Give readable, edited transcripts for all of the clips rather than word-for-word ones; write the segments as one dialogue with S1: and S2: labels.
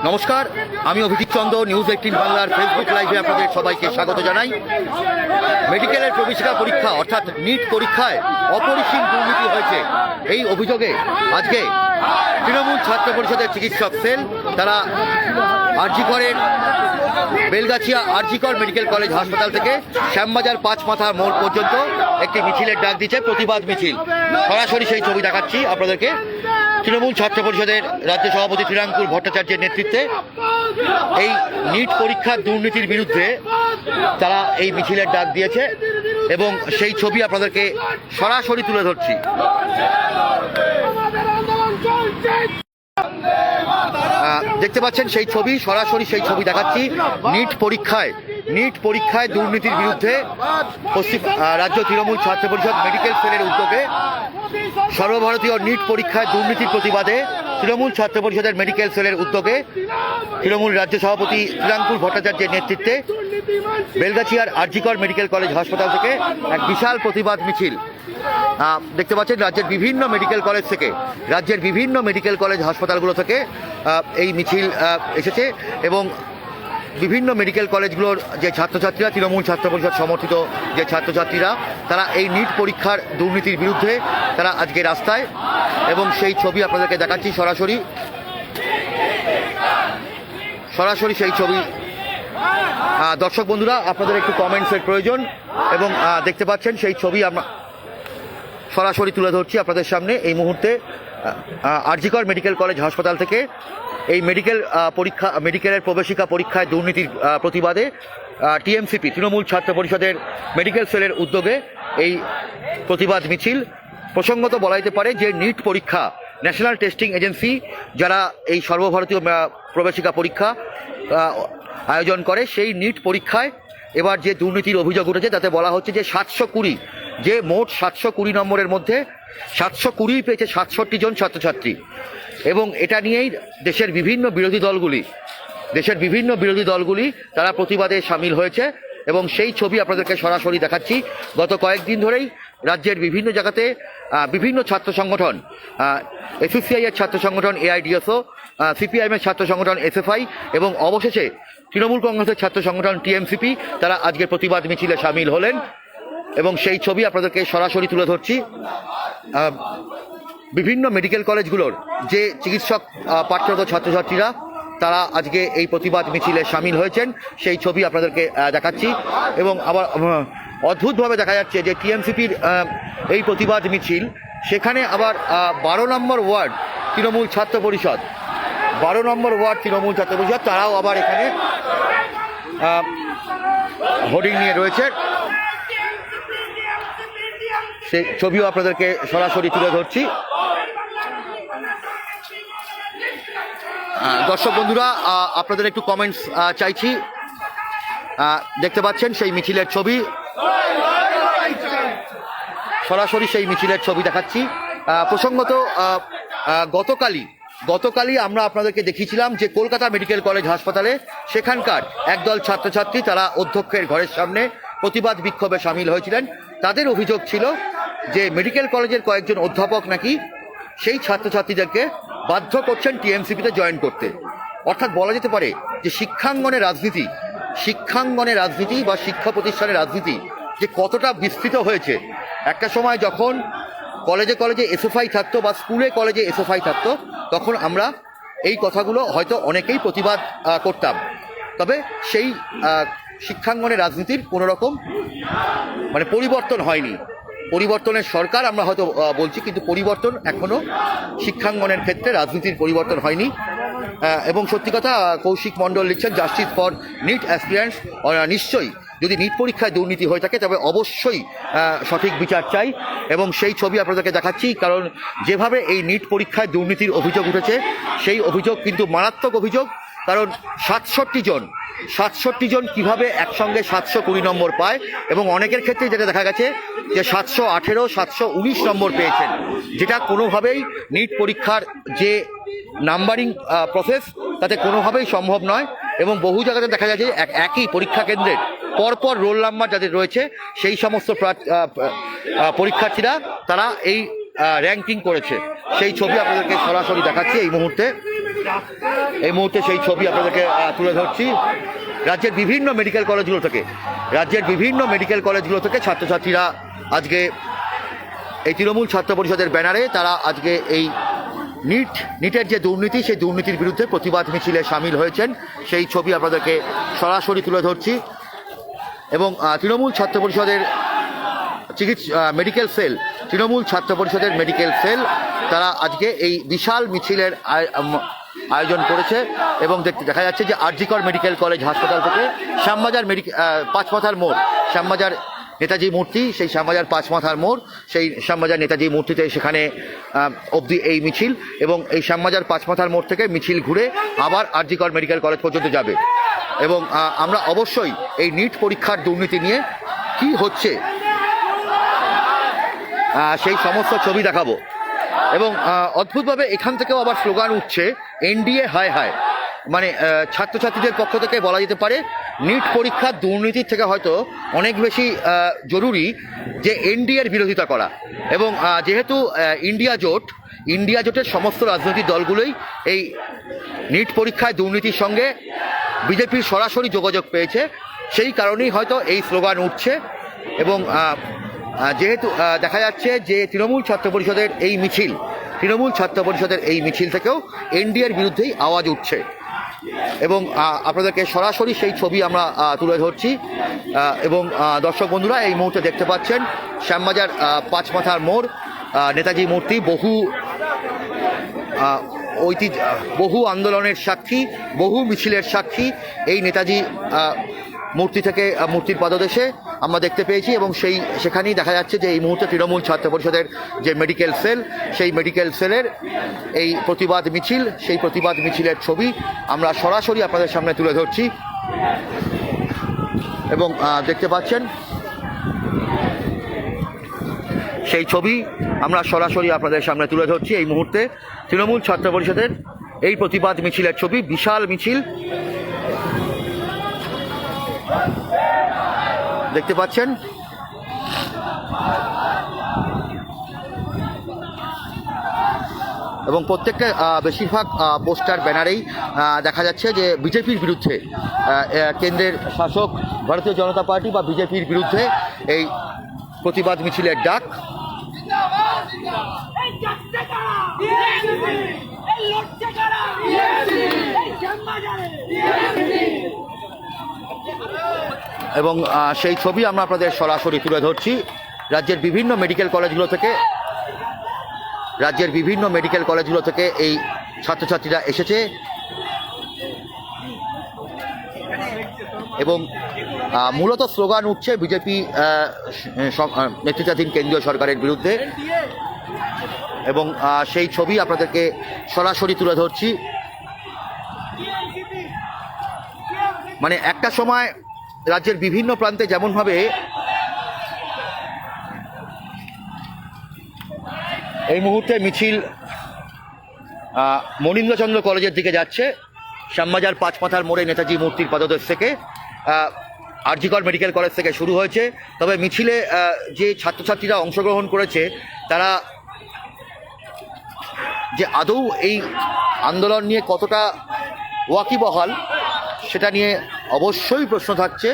S1: নমস্কার, আমি অভিজিৎ চন্দ্র, নিউজ 18 বাংলার ফেসবুক লাইভে আপনাদের সবাইকে স্বাগত জানাই। মেডিকেলের প্রবেশিকা পরীক্ষা অর্থাৎ নিট পরীক্ষায় অপরিসীম দুর্নীতি হয়েছে, এই অভিযোগে আজকে তৃণমূল ছাত্র পরিষদের চিকিৎসক সেল তারা আরজিকরের বেলগাছিয়া আরজিকর মেডিকেল কলেজ হাসপাতাল থেকে শ্যামবাজার 5 মাথা মোড় পর্যন্ত একটি মিছিলের ডাক দিচ্ছে, প্রতিবাদ মিছিল। সরাসরি সেই ছবি দেখাচ্ছি আপনাদেরকে। তৃণমূল ছাত্র পরিষদের রাজ্য সভাপতি শ্রীরাঙ্কুর ভট্টাচার্যের নেতৃত্বে এই নিট পরীক্ষার দুর্নীতির বিরুদ্ধে তারা এই মিছিলের ডাক দিয়েছে এবং সেই ছবি আপনাদেরকে সরাসরি তুলে ধরছি। দেখতে পাচ্ছেন সেই ছবি, সরাসরি সেই ছবি দেখাচ্ছি। নিট পরীক্ষায় দুর্নীতির বিরুদ্ধে রাজ্য তৃণমূল ছাত্র পরিষদ মেডিকেল সেলের উদ্যোগে সর্বভারতীয় নিট পরীক্ষায় দুর্নীতির প্রতিবাদে তৃণমূল ছাত্র পরিষদের মেডিকেল সেলের উদ্যোগে তৃণমূল রাজ্য সভাপতি শ্রীরাঙ্কুর ভট্টাচার্যের নেতৃত্বে বেলগাছিয়ার আরজিকর মেডিকেল কলেজ হাসপাতাল থেকে এক বিশাল প্রতিবাদ মিছিল। দেখতে পাচ্ছেন রাজ্যের বিভিন্ন মেডিকেল কলেজ থেকে, রাজ্যের বিভিন্ন মেডিকেল কলেজ হাসপাতালগুলো থেকে এই মিছিল এসেছে এবং বিভিন্ন মেডিকেল কলেজগুলোর যে ছাত্রছাত্রীরা, তৃণমূল ছাত্র পরিষদ সমর্থিত যে ছাত্রছাত্রীরা, তারা এই নিট পরীক্ষার দুর্নীতির বিরুদ্ধে তারা আজকে রাস্তায়, এবং সেই ছবি আপনাদেরকে দেখাচ্ছি সরাসরি সেই ছবি। দর্শক বন্ধুরা, আপনাদের একটু কমেন্টসের প্রয়োজন এবং দেখতে পাচ্ছেন সেই ছবি আমরা সরাসরি তুলে ধরছি আপনাদের সামনে। এই মুহূর্তে আরজিকর মেডিকেল কলেজ হাসপাতাল থেকে এই মেডিকেলের প্রবেশিকা পরীক্ষায় দুর্নীতির প্রতিবাদে টিএমসিপি তৃণমূল ছাত্র পরিষদের মেডিকেল সেলের উদ্যোগে এই প্রতিবাদ মিছিল। প্রসঙ্গত বলা যেতে পারে যে নিট পরীক্ষা ন্যাশনাল টেস্টিং এজেন্সি যারা এই সর্বভারতীয় প্রবেশিকা পরীক্ষা আয়োজন করে, সেই নিট পরীক্ষায় এবার যে দুর্নীতির অভিযোগ উঠেছে তাতে বলা হচ্ছে যে 720, যে মোট 720 নম্বরের মধ্যে 720 পেয়েছে 67 জন ছাত্রছাত্রী। এবং এটা নিয়েই দেশের বিভিন্ন বিরোধী দলগুলি তারা প্রতিবাদে সামিল হয়েছে এবং সেই ছবি আপনাদেরকে সরাসরি দেখাচ্ছি। গত কয়েকদিন ধরেই রাজ্যের বিভিন্ন জায়গাতে বিভিন্ন ছাত্র সংগঠন, এসইউসিআইয়ের ছাত্র সংগঠন এআইডিএসও, সিপিআইএমের ছাত্র সংগঠন এসএফআই এবং অবশেষে তৃণমূল কংগ্রেসের ছাত্র সংগঠন টিএমসিপি তারা আজকের প্রতিবাদ মিছিলে সামিল হলেন এবং সেই ছবি আপনাদেরকে সরাসরি তুলে ধরছি। বিভিন্ন মেডিকেল কলেজগুলোর যে চিকিৎসক পাঠরত ছাত্রছাত্রীরা তারা আজকে এই প্রতিবাদ মিছিলে সামিল হয়েছেন, সেই ছবি আপনাদেরকে দেখাচ্ছি। এবং আবার অদ্ভুতভাবে দেখা যাচ্ছে যে টিএমসিপির এই প্রতিবাদ মিছিল, সেখানে আবার 12 নম্বর ওয়ার্ড তৃণমূল ছাত্র পরিষদ, তারাও আবার এখানে হোর্ডিং নিয়ে রয়েছে। সেই ছবিও আপনাদেরকে সরাসরি তুলে ধরছি। দর্শক বন্ধুরা, আপনাদের একটু কমেন্টস চাইছি। দেখতে পাচ্ছেন সেই মিছিলের ছবি, সরাসরি সেই মিছিলের ছবি দেখাচ্ছি। প্রসঙ্গত গতকালই আমরা আপনাদেরকে দেখিয়েছিলাম যে কলকাতা মেডিকেল কলেজ হাসপাতালে সেখানকার একদল ছাত্রছাত্রী তারা অধ্যক্ষের ঘরের সামনে প্রতিবাদ বিক্ষোভে সামিল হয়েছিলেন। তাদের অভিযোগ ছিল যে মেডিকেল কলেজের কয়েকজন অধ্যাপক নাকি সেই ছাত্রছাত্রীদেরকে বাধ্য করছেন টিএমসিপিতে জয়েন করতে। অর্থাৎ বলা যেতে পারে যে শিক্ষাঙ্গনে রাজনীতি বা শিক্ষা প্রতিষ্ঠানের রাজনীতি যে কতটা বিস্তৃত হয়েছে। একটা সময় যখন কলেজে এসএফআই থাকতো বা স্কুলে কলেজে এসএফআই থাকতো, তখন আমরা এই কথাগুলো হয়তো অনেকেই প্রতিবাদ করতাম, তবে সেই শিক্ষাঙ্গনের রাজনীতির কোনো রকম পরিবর্তন হয়নি। পরিবর্তনের সরকার আমরা হয়তো বলছি, কিন্তু পরিবর্তন এখনও শিক্ষাঙ্গনের ক্ষেত্রে রাজনীতির পরিবর্তন হয়নি। এবং সত্যি কথা, কৌশিক মণ্ডল লিখছেন জাস্টিস ফর নিট অ্যাসপিরেন্টস। নিশ্চয়ই যদি নিট পরীক্ষায় দুর্নীতি হয়ে থাকে তবে অবশ্যই সঠিক বিচার চাই এবং সেই ছবি আপনাদেরকে দেখাচ্ছি। কারণ যেভাবে এই নিট পরীক্ষায় দুর্নীতির অভিযোগ উঠেছে, সেই অভিযোগ কিন্তু মারাত্মক অভিযোগ। কারণ 67 জন কিভাবে একসঙ্গে 720 নম্বর পায়, এবং অনেকের ক্ষেত্রে যেটা দেখা গেছে যে 718, 719 নম্বর পেয়েছেন, যেটা কোনোভাবেই নিট পরীক্ষার যে নাম্বারিং প্রসেস তাতে কোনোভাবেই সম্ভব নয়। এবং বহু জায়গাতে দেখা যায় যে একই পরীক্ষা কেন্দ্রের পরপর রোল নাম্বার যাদের রয়েছে, সেই সমস্ত পরীক্ষার্থীরা তারা এই র্যাঙ্কিং করেছে। সেই ছবি আপনাদেরকে সরাসরি দেখাচ্ছি এই মুহূর্তে। এই মুহূর্তে সেই ছবি আপনাদেরকে তুলে ধরছি রাজ্যের বিভিন্ন মেডিকেল কলেজগুলো থেকে ছাত্রছাত্রীরা আজকে এই তৃণমূল ছাত্র পরিষদের ব্যানারে তারা আজকে এই নিটের যে দুর্নীতি সেই দুর্নীতির বিরুদ্ধে প্রতিবাদ মিছিলে সামিল হয়েছেন সেই ছবি আপনাদেরকে সরাসরি তুলে ধরছি। এবং তৃণমূল ছাত্র পরিষদের তৃণমূল ছাত্র পরিষদের মেডিকেল সেল তারা আজকে এই বিশাল মিছিলের আয়োজন করেছে এবং দেখা যাচ্ছে যে আরজিকর মেডিকেল কলেজ হাসপাতাল থেকে শ্যামবাজার পাঁচমাথার মোড়, শ্যামবাজার নেতাজি মূর্তি, সেই শ্যামবাজার পাঁচমাথার মোড়, সেই শ্যামবাজার নেতাজি মূর্তিতে সেখানে অবধি এই মিছিল এবং এই শ্যামবাজার পাঁচমাথার মোড় থেকে মিছিল ঘুরে আবার আরজিকর মেডিকেল কলেজ পর্যন্ত যাবে। এবং আমরা অবশ্যই এই নিট পরীক্ষার দুর্নীতি নিয়ে কি হচ্ছে সেই সমস্ত ছবি দেখাবো। এবং অদ্ভুতভাবে এখান থেকেও আবার স্লোগান উঠছে এনডিএ হায় হায়, মানে ছাত্রছাত্রীদের পক্ষ থেকে বলা যেতে পারে নিট পরীক্ষার দুর্নীতির থেকে হয়তো অনেক বেশি জরুরি যে এনডিএর বিরোধিতা করা। এবং যেহেতু ইন্ডিয়া জোটের সমস্ত রাজনৈতিক দলগুলোই এই নিট পরীক্ষায় দুর্নীতির সঙ্গে বিজেপির সরাসরি যোগাযোগ পেয়েছে, সেই কারণেই হয়তো এই স্লোগান উঠছে। এবং যেহেতু দেখা যাচ্ছে যে তৃণমূল ছাত্র পরিষদের এই মিছিল থেকেও এনডিএর বিরুদ্ধেই আওয়াজ উঠছে। এবং আপনাদেরকে সরাসরি সেই ছবি আমরা তুলে ধরছি। এবং দর্শক বন্ধুরা এই মুহূর্তে দেখতে পাচ্ছেন শ্যামবাজার পাঁচমাথার মোড়, নেতাজি মূর্তি, বহু আন্দোলনের সাক্ষী, বহু মিছিলের সাক্ষী এই নেতাজি মূর্তি থেকে মূর্তির পাদদেশে আমরা দেখতে পেয়েছি। এবং সেখানেই দেখা যাচ্ছে যে এই মুহূর্তে তৃণমূল ছাত্র পরিষদের যে মেডিকেল সেল, সেই মেডিকেল সেলের এই প্রতিবাদ মিছিলের ছবি আমরা সরাসরি আপনাদের সামনে তুলে ধরছি। এবং দেখতে পাচ্ছেন সেই ছবি আমরা সরাসরি আপনাদের সামনে তুলে ধরছি এই মুহূর্তে তৃণমূল ছাত্র পরিষদের এই প্রতিবাদ মিছিলের ছবি, বিশাল মিছিল দেখতে পাচ্ছেন। এবং প্রত্যেকটা বেশিরভাগ পোস্টার ব্যানারেই দেখা যাচ্ছে যে বিজেপির বিরুদ্ধে, কেন্দ্রের শাসক ভারতীয় জনতা পার্টি বা বিজেপির বিরুদ্ধে এই প্রতিবাদ মিছিলের ডাক। এবং সেই ছবি আমরা আপনাদের সরাসরি তুলে ধরছি রাজ্যের বিভিন্ন মেডিকেল কলেজগুলো থেকে এই ছাত্রছাত্রীরা এসেছে। এবং মূলত স্লোগান উঠছে বিজেপি নেতৃত্বাধীন কেন্দ্রীয় সরকারের বিরুদ্ধে। এবং সেই ছবি আপনাদেরকে সরাসরি তুলে ধরছি। মানে একটা সময় রাজ্যের বিভিন্ন প্রান্তে যেমনভাবে এই মুহূর্তে মিছিল মনীন্দ্রচন্দ্র কলেজের দিকে যাচ্ছে, শ্যামবাজার পাঁচমাথার মোড়ে নেতাজি মূর্তির পাদদেশ থেকে আরজিকর মেডিকেল কলেজ থেকে শুরু হয়েছে। তবে মিছিলে যে ছাত্রছাত্রীরা অংশগ্রহণ করেছে তারা যে আদৌ এই আন্দোলন নিয়ে কতটা ওয়াকিবহাল সেটা নিয়ে অবশ্যই প্রশ্ন থাকছে।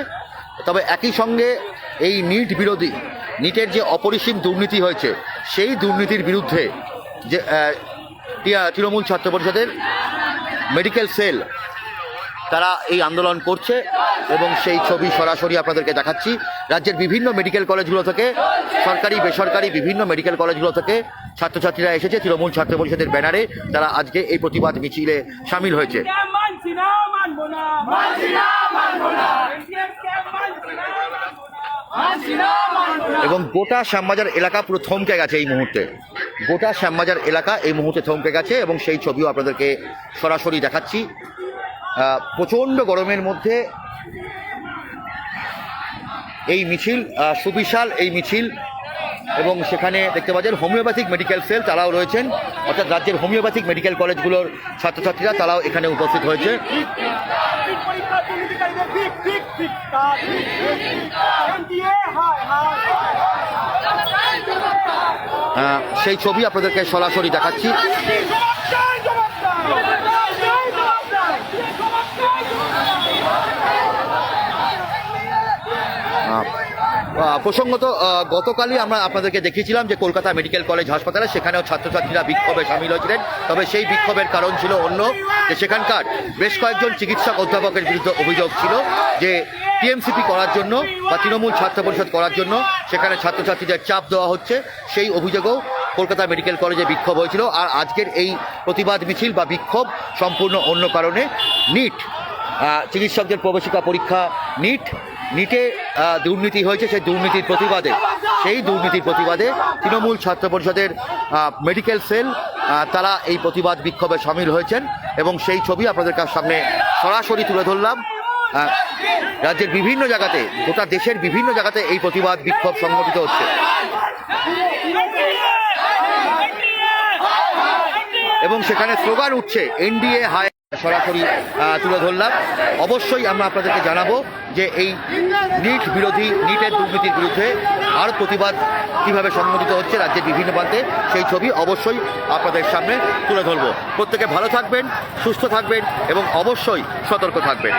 S1: তবে একই সঙ্গে এই নিটের যে অপরিসীম দুর্নীতি হয়েছে সেই দুর্নীতির বিরুদ্ধে যে তৃণমূল ছাত্র পরিষদের মেডিকেল সেল তারা এই আন্দোলন করছে। এবং সেই ছবি সরাসরি আপনাদেরকে দেখাচ্ছি রাজ্যের বিভিন্ন মেডিকেল কলেজগুলো থেকে, সরকারি বেসরকারি বিভিন্ন মেডিকেল কলেজগুলো থেকে ছাত্রছাত্রীরা এসেছে তৃণমূল ছাত্র পরিষদের ব্যানারে, তারা আজকে এই প্রতিবাদ মিছিলে সামিল হয়েছে। এবং গোটা শ্যামবাজার এলাকা পুরো থমকে গেছে এই মুহূর্তে, থমকে গেছে। এবং সেই ছবিও আপনাদেরকে সরাসরি দেখাচ্ছি। প্রচণ্ড গরমের মধ্যে এই মিছিল, সুবিশাল এই মিছিল। এবং সেখানে দেখতে পাচ্ছেন হোমিওপ্যাথিক মেডিকেল সেল তারাও রয়েছেন, অর্থাৎ রাজ্যের হোমিওপ্যাথিক মেডিকেল কলেজগুলোর ছাত্রছাত্রীরা তারাও এখানে উপস্থিত হয়েছে। সেই ছবি আপনাদেরকে সরাসরি দেখাচ্ছি। প্রসঙ্গত গতকালই আমরা আপনাদেরকে দেখিয়েছিলাম যে কলকাতা মেডিকেল কলেজ হাসপাতালে সেখানেও ছাত্রছাত্রীরা বিক্ষোভে সামিল হয়েছিলেন। তবে সেই বিক্ষোভের কারণ ছিল অন্য, যে সেখানকার বেশ কয়েকজন চিকিৎসক অধ্যাপকের বিরুদ্ধে অভিযোগ ছিল যে টিএমসিপি করার জন্য বা তৃণমূল ছাত্র পরিষদ করার জন্য সেখানে ছাত্রছাত্রীদের চাপ দেওয়া হচ্ছে। সেই অভিযোগেও কলকাতা মেডিকেল কলেজে বিক্ষোভ হয়েছিল। আর আজকের এই প্রতিবাদ মিছিল বা বিক্ষোভ সম্পূর্ণ অন্য কারণে। নিট চিকিৎসকদের প্রবেশিকা পরীক্ষা নিটে দুর্নীতি হয়েছে, সেই দুর্নীতির প্রতিবাদে তৃণমূল ছাত্র পরিষদের মেডিকেল সেল তারা এই প্রতিবাদ বিক্ষোভে সামিল হয়েছেন এবং সেই ছবি আপনাদের সামনে সরাসরি তুলে ধরলাম। রাজ্যের বিভিন্ন জায়গাতে, গোটা দেশের বিভিন্ন জায়গাতে এই প্রতিবাদ বিক্ষোভ সংগঠিত হচ্ছে এবং সেখানে স্লোগান উঠছে এনডিএ হায়। সরাসরি তুলে ধরলাম। অবশ্যই আমরা আপনাদেরকে জানাবো যে এই নিটের দুর্নীতির বিরুদ্ধে আর প্রতিবাদ কীভাবে সংগঠিত হচ্ছে রাজ্যের বিভিন্ন প্রান্তে, সেই ছবি অবশ্যই আপনাদের সামনে তুলে ধরবো। প্রত্যেকে ভালো থাকবেন, সুস্থ থাকবেন এবং অবশ্যই সতর্ক থাকবেন।